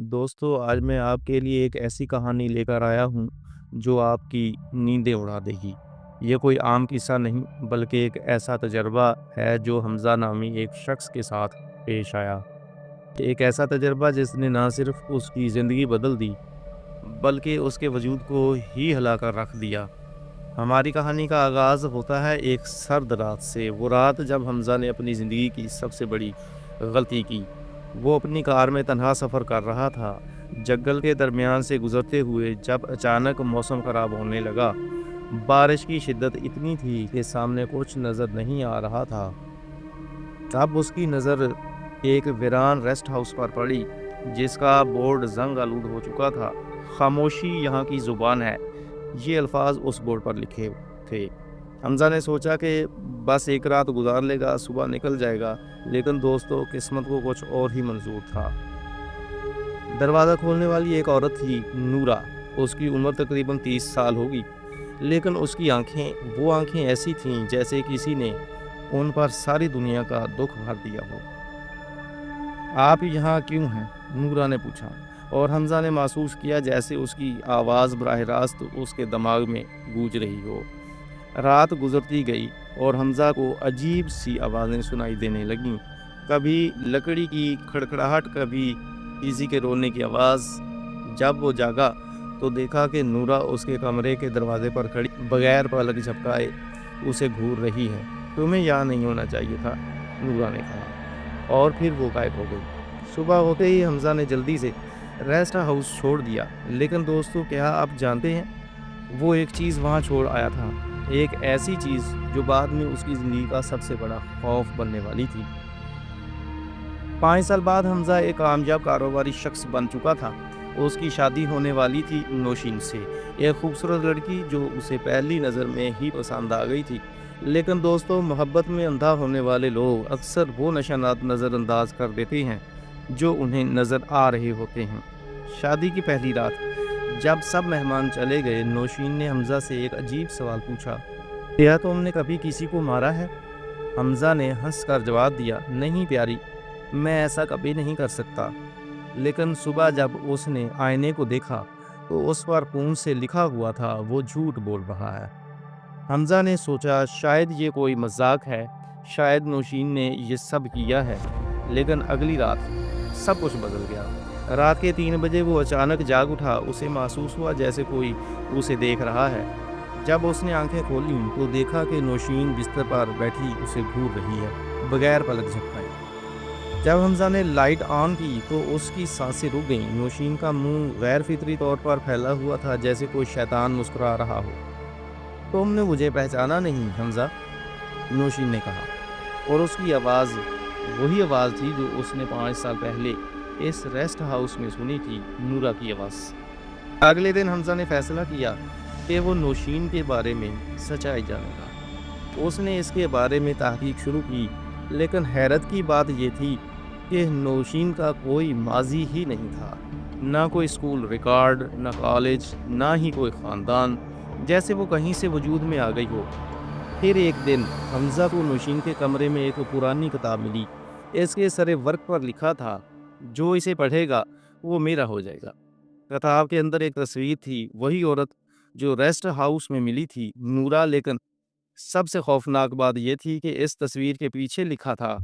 دوستو آج میں آپ کے لیے ایک ایسی کہانی لے کر آیا ہوں جو آپ کی نیندیں اڑا دے گی۔ یہ کوئی عام قصہ نہیں بلکہ ایک ایسا تجربہ ہے جو حمزہ نامی ایک شخص کے ساتھ پیش آیا۔ ایک ایسا تجربہ جس نے نہ صرف اس کی زندگی بدل دی بلکہ اس کے وجود کو ہی ہلا کر رکھ دیا۔ ہماری کہانی کا آغاز ہوتا ہے ایک سرد رات سے، وہ رات جب حمزہ نے اپنی زندگی کی سب سے بڑی غلطی کی۔ وہ اپنی کار میں تنہا سفر کر رہا تھا، جنگل کے درمیان سے گزرتے ہوئے، جب اچانک موسم خراب ہونے لگا۔ بارش کی شدت اتنی تھی کہ سامنے کچھ نظر نہیں آ رہا تھا۔ تب اس کی نظر ایک ویران ریسٹ ہاؤس پر پڑی جس کا بورڈ زنگ آلود ہو چکا تھا۔ خاموشی یہاں کی زبان ہے، یہ الفاظ اس بورڈ پر لکھے تھے۔ حمزہ نے سوچا کہ بس ایک رات گزار لے گا، صبح نکل جائے گا، لیکن دوستو قسمت کو کچھ اور ہی منظور تھا۔ دروازہ کھولنے والی ایک عورت تھی، نورا۔ اس کی عمر تقریباً 30 سال ہوگی، لیکن اس کی وہ آنکھیں ایسی تھیں جیسے کسی نے ان پر ساری دنیا کا دکھ بھر دیا ہو۔ آپ یہاں کیوں ہیں؟ نورا نے پوچھا، اور حمزہ نے محسوس کیا جیسے اس کی آواز براہ راست اس کے دماغ میں گونج رہی ہو۔ رات گزرتی گئی اور حمزہ کو عجیب سی آوازیں سنائی دینے لگیں، کبھی لکڑی کی کھڑکھڑاہٹ، کبھی کسی کے رونے کی آواز۔ جب وہ جاگا تو دیکھا کہ نورا اس کے کمرے کے دروازے پر کھڑی بغیر پلک جھپکائے اسے گھور رہی ہے۔ تمہیں یہاں نہیں ہونا چاہیے تھا، نورا نے کہا، اور پھر وہ غائب ہو گئی۔ صبح ہوتے ہی حمزہ نے جلدی سے ریسٹ ہاؤس چھوڑ دیا، لیکن دوستو کیا آپ جانتے ہیں وہ ایک چیز وہاں چھوڑ آیا تھا، ایک ایسی چیز جو بعد میں اس کی زندگی کا سب سے بڑا خوف بننے والی تھی۔ 5 سال بعد حمزہ ایک کامیاب کاروباری شخص بن چکا تھا۔ اس کی شادی ہونے والی تھی نوشین سے، ایک خوبصورت لڑکی جو اسے پہلی نظر میں ہی پسند آ گئی تھی۔ لیکن دوستو، محبت میں اندھا ہونے والے لوگ اکثر وہ نشانات نظر انداز کر دیتے ہیں جو انہیں نظر آ رہے ہوتے ہیں۔ شادی کی پہلی رات جب سب مہمان چلے گئے، نوشین نے حمزہ سے ایک عجیب سوال پوچھا، کیا تم نے کبھی کسی کو مارا ہے؟ حمزہ نے ہنس کر جواب دیا، نہیں پیاری، میں ایسا کبھی نہیں کر سکتا۔ لیکن صبح جب اس نے آئینے کو دیکھا تو اس پر خون سے لکھا ہوا تھا، وہ جھوٹ بول رہا ہے۔ حمزہ نے سوچا شاید یہ کوئی مذاق ہے، شاید نوشین نے یہ سب کیا ہے۔ لیکن اگلی رات سب کچھ بدل گیا۔ رات کے 3 بجے وہ اچانک جاگ اٹھا، اسے محسوس ہوا جیسے کوئی اسے دیکھ رہا ہے۔ جب اس نے آنکھیں کھولیں تو دیکھا کہ نوشین بستر پر بیٹھی اسے گھور رہی ہے، بغیر پلک جھپکائے۔ جب حمزہ نے لائٹ آن کی تو اس کی سانسیں رک گئیں۔ نوشین کا منہ غیر فطری طور پر پھیلا ہوا تھا، جیسے کوئی شیطان مسکرا رہا ہو۔ تم نے مجھے پہچانا نہیں حمزہ، نوشین نے کہا، اور اس کی آواز وہی آواز تھی جو اس نے 5 سال پہلے اس ریسٹ ہاؤس میں سنی تھی، نورا کی آواز۔ اگلے دن حمزہ نے فیصلہ کیا کہ وہ نوشین کے بارے میں سچائی جانے گا۔ اس نے اس کے بارے میں تحقیق شروع کی، لیکن حیرت کی بات یہ تھی کہ نوشین کا کوئی ماضی ہی نہیں تھا، نہ کوئی اسکول ریکارڈ، نہ کالج، نہ ہی کوئی خاندان، جیسے وہ کہیں سے وجود میں آ گئی ہو۔ پھر ایک دن حمزہ کو نوشین کے کمرے میں ایک پرانی کتاب ملی۔ اس کے سرے ورق پر لکھا تھا، جو اسے پڑھے گا وہ میرا ہو جائے گا۔ کتاب کے اندر ایک تصویر تھی، وہی عورت جو ریسٹ ہاؤس میں ملی تھی، نورا۔ لیکن سب سے خوفناک بات یہ تھی کہ اس تصویر کے پیچھے لکھا تھا،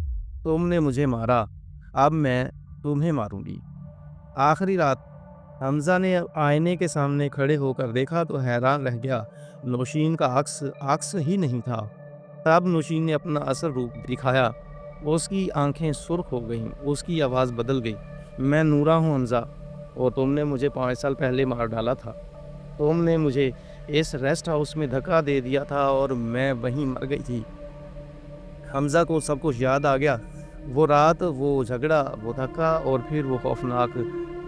تم نے مجھے مارا، اب میں تمہیں ماروں گی۔ آخری رات حمزہ نے آئینے کے سامنے کھڑے ہو کر دیکھا تو حیران رہ گیا، نوشین کا عکس ہی نہیں تھا۔ تب نوشین نے اپنا اصل روپ دکھایا، اس کی آنکھیں سرخ ہو گئیں، اس کی آواز بدل گئی، میں نورا ہوں حمزہ، اور تم نے مجھے 5 سال پہلے مار ڈالا تھا۔ تم نے مجھے اس ریسٹ ہاؤس میں دھکا دے دیا تھا اور میں وہیں مر گئی تھی۔ حمزہ کو سب کچھ یاد آ گیا، وہ رات، وہ جھگڑا، وہ دھکا، اور پھر وہ خوفناک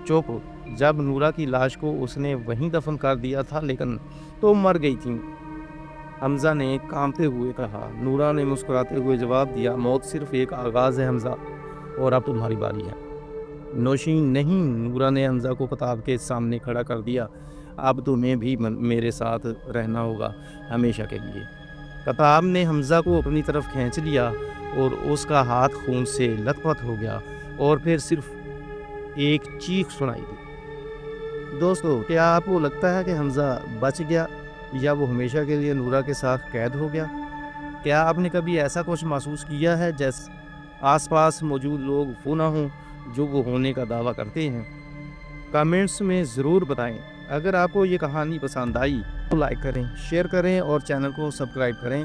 چپ جب نورا کی لاش کو اس نے وہیں دفن کر دیا تھا، لیکن تم مر گئی تھی، حمزہ نے کانپتے ہوئے کہا۔ نورا نے مسکراتے ہوئے جواب دیا، موت صرف ایک آغاز ہے حمزہ، اور اب تمہاری باری ہے۔ نوشین نہیں، نورا نے حمزہ کو کتاب کے سامنے کھڑا کر دیا، اب تمہیں بھی میرے ساتھ رہنا ہوگا، ہمیشہ کے لیے۔ کتاب نے حمزہ کو اپنی طرف کھینچ لیا اور اس کا ہاتھ خون سے لت پت ہو گیا، اور پھر صرف ایک چیخ سنائی دی۔ دوستو، کیا آپ کو لگتا ہے کہ حمزہ بچ گیا یا وہ ہمیشہ کے لیے نورا کے ساتھ قید ہو گیا؟ کیا آپ نے کبھی ایسا کچھ محسوس کیا ہے جیسے آس پاس موجود لوگ وہ نہ ہوں جو وہ ہونے کا دعویٰ کرتے ہیں؟ کامنٹس میں ضرور بتائیں۔ اگر آپ کو یہ کہانی پسند آئی تو لائک کریں، شیئر کریں اور چینل کو سبسکرائب کریں